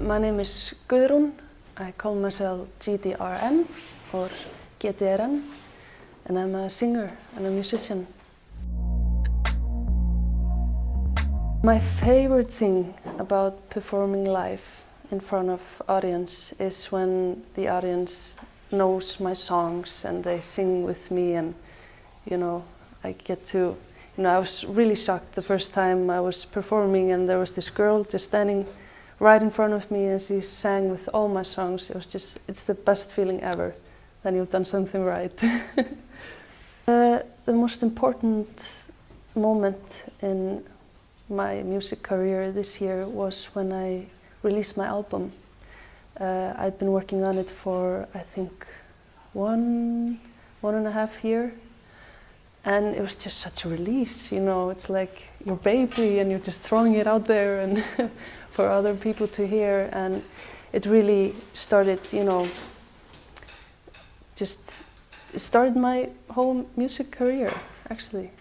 My name is Guðrún. I call myself GDRN or GDRN, and I'm a singer and a musician. My favorite thing about performing live in front of audience is when the audience knows my songs and they sing with me, and I get to, I was really shocked the first time I was performing and there was this girl just standing right in front of me and she sang with all my songs. It's the best feeling ever. Then you've done something right. The most important moment in my music career this year was when I released my album. I'd been working on it for, I think, one and a half year. And it was just such a release, it's like your baby and you're just throwing it out there and for other people to hear. And it really started, it started my whole music career, actually.